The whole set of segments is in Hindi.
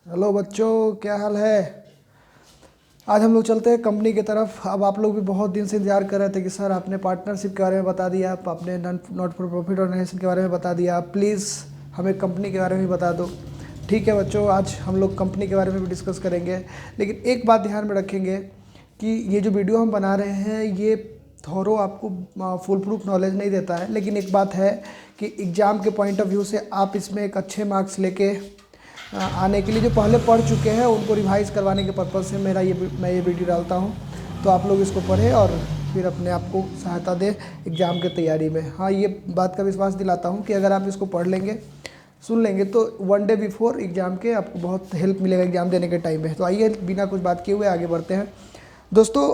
हेलो बच्चों, क्या हाल है। आज हम लोग चलते हैं कंपनी की तरफ। अब आप लोग भी बहुत दिन से इंतजार कर रहे थे कि सर आपने पार्टनरशिप के बारे में बता दिया, आप आपने नॉट फॉर प्रॉफिट ऑर्गेनाइजेशन के बारे में बता दिया, आप प्लीज़ हमें कंपनी के बारे में भी बता दो। ठीक है बच्चों, आज हम लोग कंपनी के बारे में भी डिस्कस करेंगे, लेकिन एक बात ध्यान में रखेंगे कि ये जो वीडियो हम बना रहे हैं ये थोरो आपको फुल प्रूफ नॉलेज नहीं देता है, लेकिन एक बात है कि एग्ज़ाम के पॉइंट ऑफ व्यू से आप इसमें एक अच्छे मार्क्स लेके आने के लिए जो पहले पढ़ चुके हैं उनको रिवाइज़ करवाने के पर्पज़ से मैं ये वीडियो डालता हूँ। तो आप लोग इसको पढ़ें और फिर अपने आप को सहायता दें एग्ज़ाम की तैयारी में। हाँ, ये बात का विश्वास दिलाता हूँ कि अगर आप इसको पढ़ लेंगे, सुन लेंगे, तो 1 डे बिफोर एग्ज़ाम के आपको बहुत हेल्प मिलेगा एग्ज़ाम देने के टाइम में। तो आइए बिना कुछ बात किए हुए आगे बढ़ते हैं दोस्तों।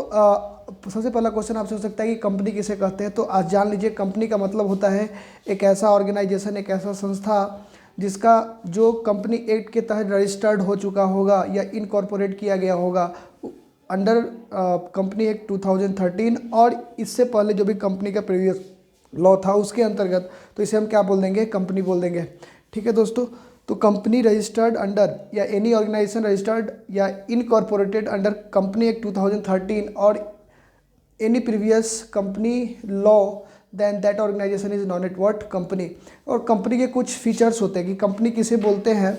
सबसे पहला क्वेश्चन आपसे हो सकता है कि कंपनी किसे कहते हैं। तो आज जान लीजिए, कंपनी का मतलब होता है एक ऐसा ऑर्गेनाइजेशन, एक ऐसा संस्था जिसका जो कंपनी एक्ट के तहत रजिस्टर्ड हो चुका होगा या इनकॉर्पोरेट किया गया होगा अंडर कंपनी एक्ट 2013, और इससे पहले जो भी कंपनी का प्रीवियस लॉ था उसके अंतर्गत, तो इसे हम क्या बोल देंगे, कंपनी बोल देंगे। ठीक है दोस्तों, तो कंपनी रजिस्टर्ड अंडर या एनी ऑर्गेनाइजेशन रजिस्टर्ड या इनकॉर्पोरेटेड अंडर कंपनी एक्ट 2013 और any previous company law, then that organisation is known as what, company. और कंपनी के कुछ फीचर्स होते हैं कि कंपनी किसे बोलते हैं।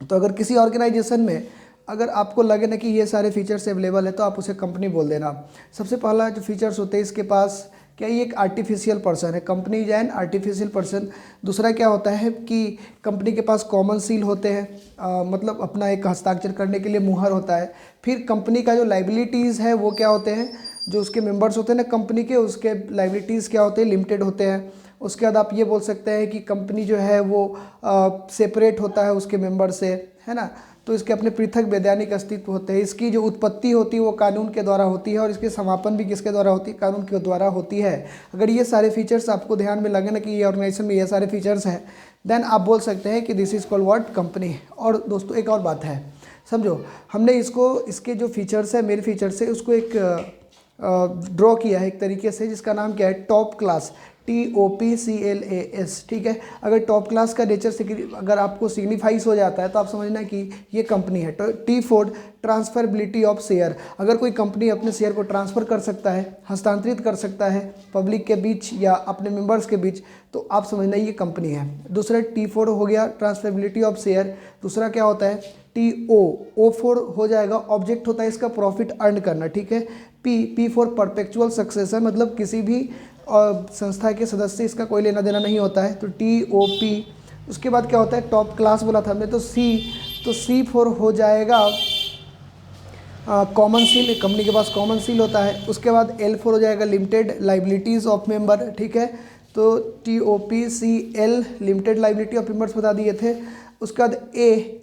तो अगर किसी ऑर्गेनाइजेशन में अगर आपको लगे ना कि ये सारे फीचर्स अवेलेबल है तो आप उसे कंपनी बोल देना। सबसे पहला जो फीचर्स होते हैं इसके पास, क्या ये एक आर्टिफिशियल पर्सन है, company is an artificial person. दूसरा क्या होता है कि कंपनी के पास कॉमन सील होते हैं, मतलब अपना एक हस्ताक्षर करने के लिए मुहर होता है। फिर कंपनी का जो लाइबिलिटीज़ है वो क्या होते हैं, जो उसके मेंबर्स होते हैं ना कंपनी के, उसके लाइबिलिटीज़ क्या होते हैं, लिमिटेड होते हैं। उसके बाद आप ये बोल सकते हैं कि कंपनी जो है वो सेपरेट होता है उसके मेंबर से, है ना। तो इसके अपने पृथक वैधानिक अस्तित्व होते हैं। इसकी जो उत्पत्ति होती है वो कानून के द्वारा होती है और इसके समापन भी किसके द्वारा होती है, कानून के द्वारा होती है। अगर ये सारे फीचर्स आपको ध्यान में लगे ना कि ये ऑर्गेनाइजेशन में ये सारे फीचर्स हैं, देन आप बोल सकते हैं कि this is called what, company. और दोस्तों एक और बात है, समझो, हमने इसको, इसके जो फीचर्स है, मेरे फीचर्स है, उसको एक ड्रॉ किया है एक तरीके से, जिसका नाम क्या है, टॉप क्लास, TOPCLAS। ठीक है, अगर टॉप क्लास का नेचर अगर आपको सिग्निफाइज हो जाता है तो आप समझना कि ये कंपनी है। तो T4 ट्रांसफरेबिलिटी ऑफ शेयर, अगर कोई कंपनी अपने शेयर को ट्रांसफ़र कर सकता है, हस्तांतरित कर सकता है पब्लिक के बीच या अपने मेंबर्स के बीच, तो आप समझना ये कंपनी है। दूसरा T4 हो गया ट्रांसफरेबिलिटी ऑफ शेयर। दूसरा क्या होता है, O4 हो जाएगा, ऑब्जेक्ट होता है इसका प्रॉफिट अर्न करना। ठीक है, P फॉर परपेचुअल सक्सेसर, मतलब किसी भी संस्था के सदस्य इसका कोई लेना देना नहीं होता है, तो TOP। उसके बाद क्या होता है, टॉप क्लास बोला था हमने, तो C फॉर हो जाएगा कॉमन सील, कंपनी के पास कॉमन सील होता है। उसके बाद L4 हो जाएगा लिमिटेड लाइबिलिटीज़ ऑफ मेंबर। ठीक है, तो TOPCL limited liability of members बता दिए थे। उसके बाद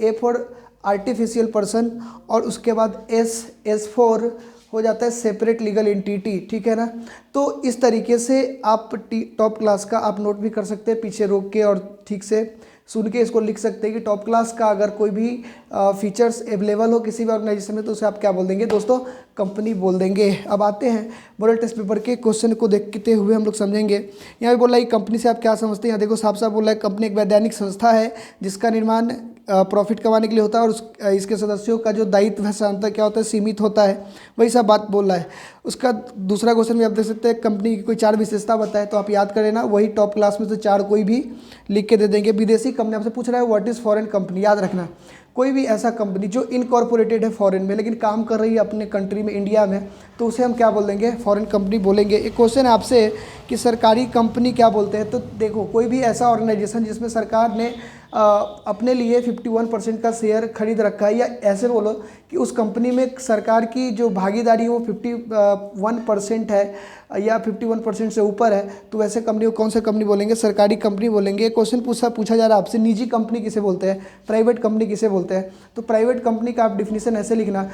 A फॉर आर्टिफिशियल पर्सन, और उसके बाद S फॉर हो जाता है सेपरेट लीगल एंटिटी। ठीक है ना। तो इस तरीके से आप टॉप क्लास का आप नोट भी कर सकते हैं, पीछे रोक के और ठीक से सुन के इसको लिख सकते हैं कि टॉप क्लास का अगर कोई भी फीचर्स अवेलेबल हो किसी भी ऑर्गेनाइजेशन में तो उसे आप क्या बोल देंगे दोस्तों, कंपनी बोल देंगे। अब आते हैं मॉडल टेस्ट पेपर के क्वेश्चन को देखते हुए हम लोग समझेंगे। यहाँ पे बोल रहा है कंपनी से आप क्या समझते हैं। यहाँ देखो साफ साफ बोल रहा है कंपनी एक वैधानिक संस्था है जिसका निर्माण प्रॉफिट कमाने के लिए होता है और इसके सदस्यों का जो दायित्व है साधारणतः क्या होता है, सीमित होता है। वही सब बात बोल रहा है। उसका दूसरा क्वेश्चन भी आप देख सकते हैं, कंपनी की कोई 4 विशेषता बताए, तो आप याद करें ना, वही टॉप क्लास में से 4 कोई भी लिख के दे देंगे। विदेशी कंपनी आपसे पूछ रहा है व्हाट इज़ फॉरेन कंपनी, याद रखना कोई भी ऐसा कंपनी जो इनकॉर्पोरेटेड है फॉरेन में लेकिन काम कर रही है अपने कंट्री में, इंडिया में, तो उसे हम क्या बोल देंगे, फॉरेन कंपनी बोलेंगे। एक क्वेश्चन है आपसे कि सरकारी कंपनी क्या बोलते हैं। तो देखो कोई भी ऐसा ऑर्गेनाइजेशन जिसमें सरकार ने अपने लिए 51% का शेयर खरीद रखा है, या ऐसे बोलो कि उस कंपनी में सरकार की जो भागीदारी है वो 51% है या 51% से ऊपर है, तो वैसे कंपनी को कौन सा कंपनी बोलेंगे, सरकारी कंपनी बोलेंगे। क्वेश्चन पूछा जा रहा है आपसे, निजी कंपनी किसे बोलते हैं, प्राइवेट कंपनी किसे बोलते हैं। तो प्राइवेट कंपनी का आप डिफिनीशन ऐसे लिखना,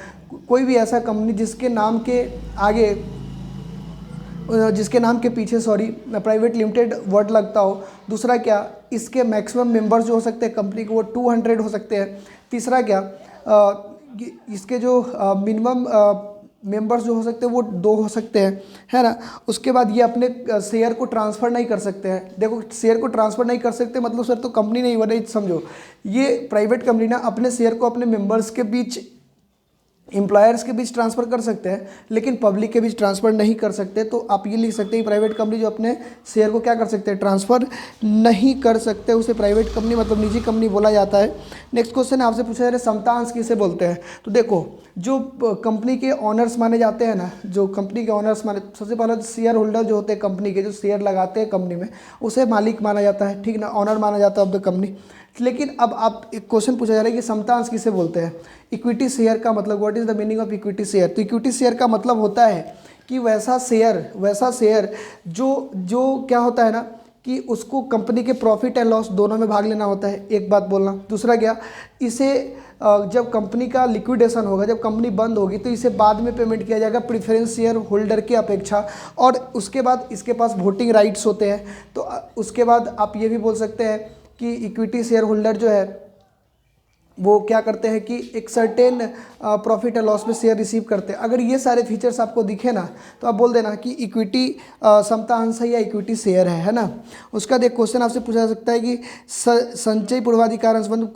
कोई भी ऐसा कंपनी जिसके नाम के आगे, जिसके नाम के पीछे प्राइवेट लिमिटेड वर्ड लगता हो। दूसरा क्या, इसके मैक्सिमम मेंबर्स जो हो सकते हैं कंपनी के वो 200 हो सकते हैं। तीसरा क्या, इसके जो मिनिमम मेंबर्स जो हो सकते हैं वो 2 हो सकते हैं, है ना। उसके बाद ये अपने शेयर को ट्रांसफ़र नहीं कर सकते हैं। देखो शेयर को ट्रांसफ़र नहीं कर सकते मतलब सर तो कंपनी नहीं बनी, समझो ये प्राइवेट कंपनी ना अपने शेयर को अपने मेंबर्स के बीच, एम्प्लॉयर्स के बीच ट्रांसफ़र कर सकते हैं, लेकिन पब्लिक के बीच ट्रांसफ़र नहीं कर सकते। तो आप ये लिख सकते हैं प्राइवेट कंपनी जो अपने शेयर को क्या कर सकते हैं, ट्रांसफ़र नहीं कर सकते, उसे प्राइवेट कंपनी मतलब निजी कंपनी बोला जाता है। नेक्स्ट क्वेश्चन आपसे पूछा जा रहा है समता अंश किसे बोलते हैं। तो देखो जो कंपनी के ऑनर्स माने जाते हैं ना, जो कंपनी के ऑनर्स माने, सबसे पहले तो शेयर होल्डर जो होते हैं कंपनी के, जो शेयर लगाते हैं कंपनी में, उसे मालिक माना जाता है, ठीक ना, ऑनर माना जाता है ऑफ द कंपनी। लेकिन अब आप एक क्वेश्चन पूछा जा रहा है कि समता अंश किसे बोलते हैं। इक्विटी शेयर का मतलब, what is the meaning of equity share. तो इक्विटी शेयर का मतलब होता है कि वैसा शेयर जो क्या होता है ना कि उसको कंपनी के प्रॉफिट एंड लॉस दोनों में भाग लेना होता है, एक बात बोलना। दूसरा क्या, इसे जब कंपनी का लिक्विडेशन होगा, जब कंपनी बंद होगी, तो इसे बाद में पेमेंट किया जाएगा प्रेफरेंस शेयर होल्डर की अपेक्षा, और उसके बाद इसके पास वोटिंग राइट्स होते हैं। तो उसके बाद आप ये भी बोल सकते हैं कि इक्विटी शेयर होल्डर जो है वो क्या करते हैं कि एक सर्टेन प्रॉफिट एंड लॉस में शेयर रिसीव करते हैं। अगर ये सारे फीचर्स आपको दिखे ना तो आप बोल देना कि इक्विटी समता अंश है या इक्विटी शेयर है ना। उसका एक क्वेश्चन आपसे पूछा जा सकता है कि संचयी पूर्वाधिकार अंश मतलब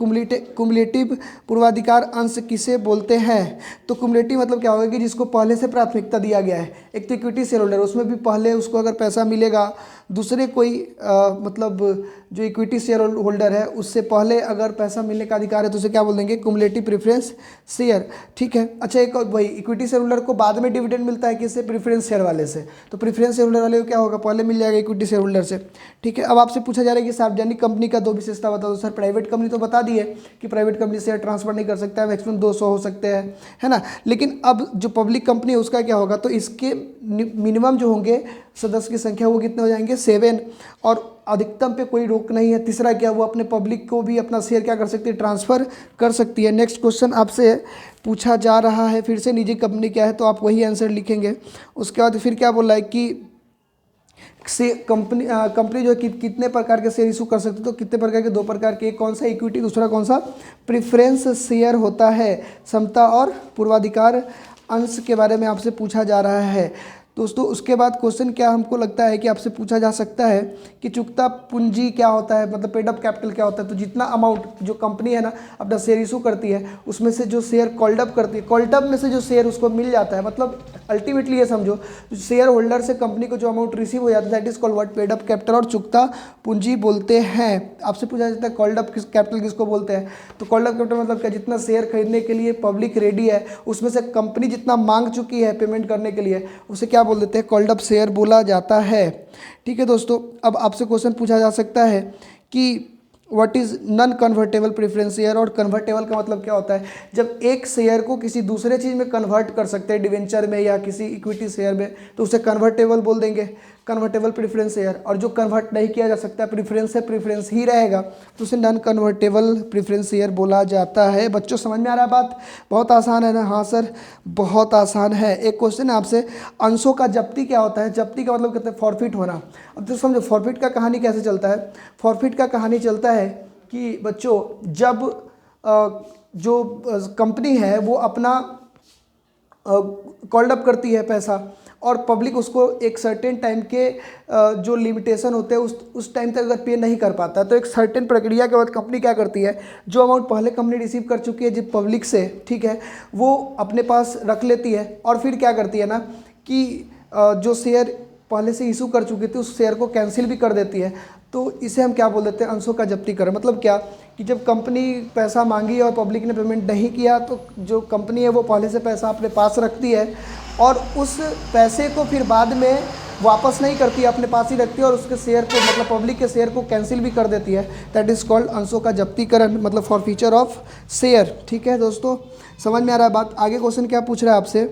कुमुलेटिव पूर्वाधिकार अंश किसे बोलते हैं। तो कुमुलेटिव मतलब क्या होगा कि जिसको पहले से प्राथमिकता दिया गया है। एक तो इक्विटी शेयर होल्डर, उसमें भी पहले उसको अगर पैसा मिलेगा, दूसरे कोई मतलब जो इक्विटी शेयर होल्डर है उससे पहले अगर पैसा मिलने का अधिकार है तो उसे क्या बोल देंगे, कुमुलेटिव प्रेफरेंस शेयर, ठीक है। अच्छा एक और भाई, इक्विटी शेयर होल्डर को बाद में डिविडेंड मिलता है किससे, प्रेफरेंस शेयर वाले से। तो प्रेफरेंस शेयर होल्डर वाले को क्या होगा, पहले मिल जाएगा इक्विटी शेयर होल्डर से, ठीक है। अब आपसे पूछा जा रहा है कि सार्वजनिक कंपनी का 2 विशेषता बता दो। सर प्राइवेट कंपनी तो बता दी है कि प्राइवेट कंपनी शेयर ट्रांसफर नहीं कर सकता है, मैक्सिमम 200 हो सकते हैं, है ना। लेकिन अब जो पब्लिक कंपनी है उसका क्या होगा, तो इसके मिनिमम जो होंगे सदस्य की संख्या वो कितने हो जाएंगे, 7, और अधिकतम पे कोई रोक नहीं है। तीसरा क्या, वो अपने पब्लिक को भी अपना शेयर क्या कर सकती है, ट्रांसफ़र कर सकती है। नेक्स्ट क्वेश्चन आपसे पूछा जा रहा है फिर से निजी कंपनी क्या है, तो आप वही आंसर लिखेंगे। उसके बाद फिर क्या बोला है कि से कंपनी जो कितने प्रकार के शेयर इशू कर सकते, तो कितने प्रकार के, 2 प्रकार के, एक कौन सा इक्विटी, दूसरा कौन सा प्रेफरेंस शेयर होता है। समता और पूर्वाधिकार अंश के बारे में आपसे पूछा जा रहा है दोस्तों। उसके बाद क्वेश्चन क्या हमको लगता है कि आपसे पूछा जा सकता है कि चुकता पूंजी क्या होता है, मतलब पेड अप कैपिटल क्या होता है। तो जितना अमाउंट जो कंपनी है ना अपना शेयर इशू करती है उसमें से जो शेयर कॉल्ड अप करती है, कॉल्ड अप में से जो शेयर उसको मिल जाता है, मतलब अल्टीमेटली ये समझो शेयर होल्डर से कंपनी को जो अमाउंट रिसीव हो जाता है that is called what, paid up capital, और चुकता पूंजी बोलते हैं। आपसे पूछा जाता है कॉल्ड अप कैपिटल किसको बोलते हैं। तो कॉल्ड अप कैपिटल मतलब क्या, जितना शेयर खरीदने के लिए पब्लिक रेडी है उसमें से कंपनी जितना मांग चुकी है पेमेंट करने के लिए उसे क्या बोल देते हैं, कॉल्ड अप शेयर बोला जाता है, ठीक है दोस्तों। अब आपसे क्वेश्चन पूछा जा सकता है कि what is non convertible preference share, और कन्वर्टेबल का मतलब क्या होता है, जब एक शेयर को किसी दूसरे चीज़ में कन्वर्ट कर सकते हैं, डिवेंचर में या किसी इक्विटी शेयर में, तो उसे कन्वर्टेबल बोल देंगे, कन्वर्टेबल प्रेफरेंस शेयर। और जो कन्वर्ट नहीं किया जा सकता, प्रेफरेंस से प्रेफरेंस ही रहेगा, तो उसे नॉन कन्वर्टेबल प्रेफरेंस शेयर बोला जाता है। बच्चों समझ में आ रहा है बात, बहुत आसान है ना। हाँ सर बहुत आसान है। एक क्वेश्चन है आपसे, अंशों का जब्ती क्या होता है। जब्ती का मतलब कहते हैं फॉरफिट होना। अब तो समझो फॉरफिट का कहानी कैसे चलता है। फॉरफिट का कहानी चलता है कि बच्चों जब जो कंपनी है वो अपना कॉल्ड अप करती है पैसा, और पब्लिक उसको एक सर्टेन टाइम के जो लिमिटेशन होते हैं उस टाइम तक अगर पे नहीं कर पाता, तो एक सर्टेन प्रक्रिया के बाद कंपनी क्या करती है, जो अमाउंट पहले कंपनी रिसीव कर चुकी है जिस पब्लिक से, ठीक है, वो अपने पास रख लेती है, और फिर क्या करती है ना कि जो शेयर पहले से इशू कर चुकी थी उस शेयर को कैंसिल भी कर देती है। तो इसे हम क्या बोल देते हैं, अंशों का जब्ती करें। मतलब क्या कि जब कंपनी पैसा मांगी और पब्लिक ने पेमेंट नहीं किया, तो जो कंपनी है वो पहले से पैसा अपने पास रखती है और उस पैसे को फिर बाद में वापस नहीं करती है, अपने पास ही रखती है, और उसके शेयर को मतलब पब्लिक के शेयर को कैंसिल भी कर देती है। दैट इज़ कॉल्ड अंशों का जब्तीकरण, मतलब फॉर फीचर ऑफ शेयर। ठीक है दोस्तों, समझ में आ रहा है बात। आगे क्वेश्चन क्या पूछ रहा है आपसे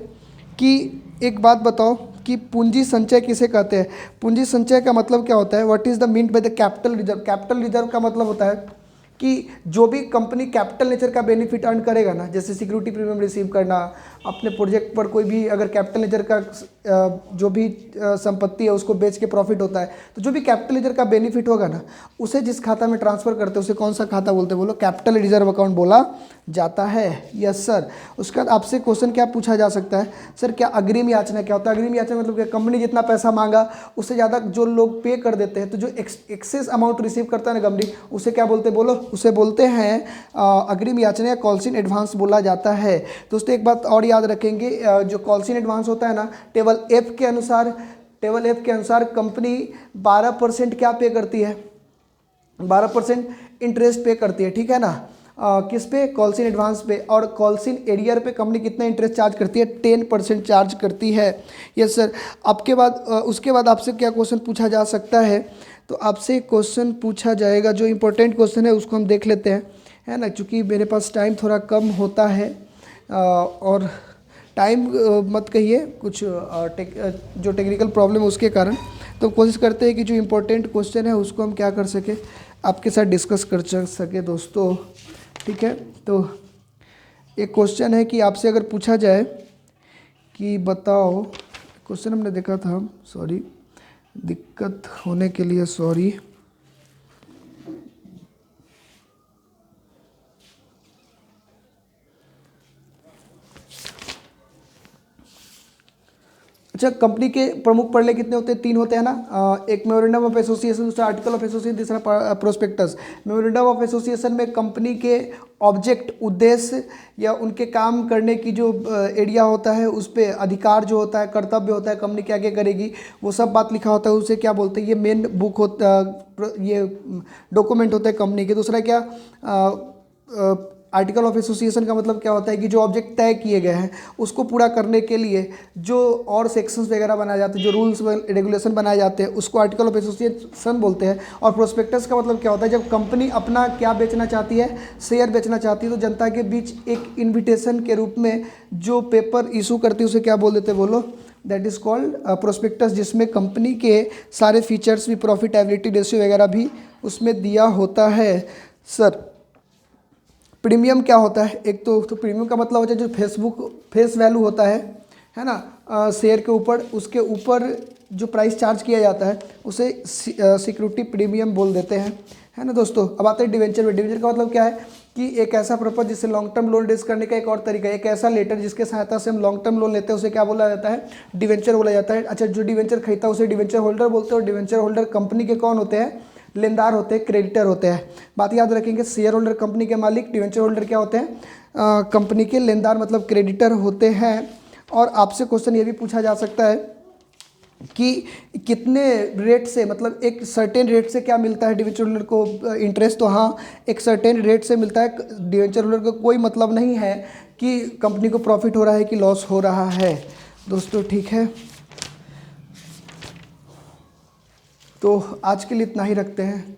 कि एक बात बताओ कि पूंजी संचय किसे कहते हैं। पूंजी संचय का मतलब क्या होता है, what is the mean by the capital reserve. Capital reserve का मतलब होता है कि जो भी कंपनी कैपिटल नेचर का बेनिफिट अर्न करेगा ना, जैसे सिक्योरिटी प्रीमियम रिसीव करना, अपने प्रोजेक्ट पर कोई भी अगर कैपिटल नेचर का जो भी संपत्ति है उसको बेच के प्रॉफिट होता है, तो जो भी कैपिटल लेजर का बेनिफिट होगा ना, उसे जिस खाता में ट्रांसफर करते हैं उसे कौन सा खाता बोलते हैं, बोलो कैपिटल रिजर्व अकाउंट बोला जाता है। Yes sir. उसके बाद आपसे क्वेश्चन क्या पूछा जा सकता है, सर क्या अग्रिम याचना क्या होता है? अग्रिम याचना मतलब क्या, कंपनी जितना पैसा मांगा उससे ज़्यादा जो लोग पे कर देते हैं, तो जो एक्सेस अमाउंट रिसीव करता है ना कंपनी, उसे क्या बोलते हैं, बोलो उसे बोलते हैं अग्रिम याचना या कॉल्स इन एडवांस बोला जाता है। दोस्तों एक बात और याद रखेंगे, जो कॉल्स इन एडवांस होता है ना, टेबल एफ के अनुसार कंपनी 12% क्या पे करती है, 12% इंटरेस्ट पे करती है, ठीक है ना। किस पे, कॉल्स इन एडवांस पे। और कॉल्स इन एरियर पे कंपनी कितना इंटरेस्ट चार्ज करती है, 10% चार्ज करती है। Yes sir. आपके बाद उसके बाद आपसे क्या क्वेश्चन पूछा जा सकता है, तो आपसे क्वेश्चन पूछा जाएगा, जो इंपॉर्टेंट क्वेश्चन है उसको हम देख लेते हैं, है ना, क्योंकि मेरे पास टाइम थोड़ा कम होता है। और टाइम मत कहिए, कुछ जो टेक्निकल प्रॉब्लम है उसके कारण, तो कोशिश करते हैं कि जो इम्पोर्टेंट क्वेश्चन है उसको हम क्या कर सके, आपके साथ डिस्कस कर सके दोस्तों, ठीक है। तो एक क्वेश्चन है कि आपसे अगर पूछा जाए कि बताओ, क्वेश्चन हमने देखा था, सॉरी दिक्कत होने के लिए सॉरी। अच्छा, कंपनी के प्रमुख पड़ले कितने होते हैं, 3 होते हैं ना। एक मेमोरेंडम ऑफ एसोसिएशन, दूसरा आर्टिकल ऑफ एसोसिएशन, तीसरा प्रोस्पेक्टस। मेमोरेंडम ऑफ एसोसिएशन में कंपनी के ऑब्जेक्ट, उद्देश्य या उनके काम करने की जो एरिया होता है, उस पर अधिकार जो होता है, कर्तव्य होता है, कंपनी क्या क्या करेगी, वो सब बात लिखा होता है, उसे क्या बोलते हैं, ये मेन बुक होता, ये डॉक्यूमेंट होता है कंपनी के। दूसरा क्या, आर्टिकल ऑफ एसोसिएशन का मतलब क्या होता है कि जो ऑब्जेक्ट तय किए गए हैं उसको पूरा करने के लिए जो और सेक्शंस वगैरह बनाए जाते हैं, जो रूल्स रेगुलेशन बनाए जाते हैं, उसको आर्टिकल ऑफ एसोसिएशन बोलते हैं। और प्रोस्पेक्टस का मतलब क्या होता है, जब कंपनी अपना क्या बेचना चाहती है, शेयर बेचना चाहती है, तो जनता के बीच एक इन्विटेशन के रूप में जो पेपर इशू करती है उसे क्या बोल देते हैं, बोलो, दैट इज़ कॉल्ड प्रोस्पेक्टस, जिसमें कंपनी के सारे फीचर्स भी, प्रॉफिटेबिलिटी रेशियो वगैरह भी उसमें दिया होता है। सर प्रीमियम क्या होता है, एक तो प्रीमियम का मतलब होता है जो फेस वैल्यू होता है ना, शेयर के ऊपर, उसके ऊपर जो प्राइस चार्ज किया जाता है उसे सिक्योरिटी प्रीमियम बोल देते हैं, है ना दोस्तों। अब आते हैं डिवेंचर में। डिवेंचर का मतलब क्या है कि एक ऐसा पर्पज जिससे लॉन्ग टर्म लोन रेज करने का एक और तरीका है, एक ऐसा लेटर जिसके सहायता से हम लॉन्ग टर्म लोन लेते हैं उसे क्या बोला जाता है, डिवेंचर बोला जाता है। अच्छा, जो डिवेंचर खरीदता है उसे डिवेंचर होल्डर बोलते हैं। और डिवेंचर होल्डर कंपनी के कौन होते हैं, लेनदार होते हैं, क्रेडिटर होते हैं। बात याद रखेंगे, शेयर होल्डर कंपनी के मालिक, डिवेंचर होल्डर क्या होते हैं, कंपनी के लेनदार मतलब क्रेडिटर होते हैं। और आपसे क्वेश्चन ये भी पूछा जा सकता है कि कितने रेट से, मतलब एक सर्टेन रेट से क्या मिलता है डिवेंचर होल्डर को इंटरेस्ट, तो हाँ एक सर्टेन रेट से मिलता है। डिवेंचर होल्डर को कोई मतलब नहीं है कि कंपनी को प्रॉफिट हो रहा है कि लॉस हो रहा है दोस्तों, ठीक है। तो आज के लिए इतना ही रखते हैं,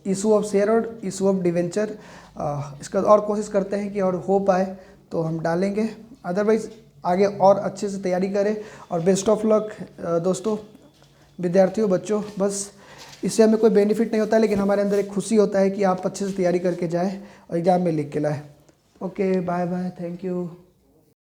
इशू ऑफ शेयर और इशू ऑफ डिवेंचर। इसका और कोशिश करते हैं कि और हो पाए तो हम डालेंगे, अदरवाइज़ आगे और अच्छे से तैयारी करें। और बेस्ट ऑफ लक दोस्तों, विद्यार्थियों, बच्चों। बस इससे हमें कोई बेनिफिट नहीं होता है, लेकिन हमारे अंदर एक खुशी होता है कि आप अच्छे से तैयारी करके जाएँ और एग्ज़ाम में लिख के लाएँ। Okay, bye bye, thank you.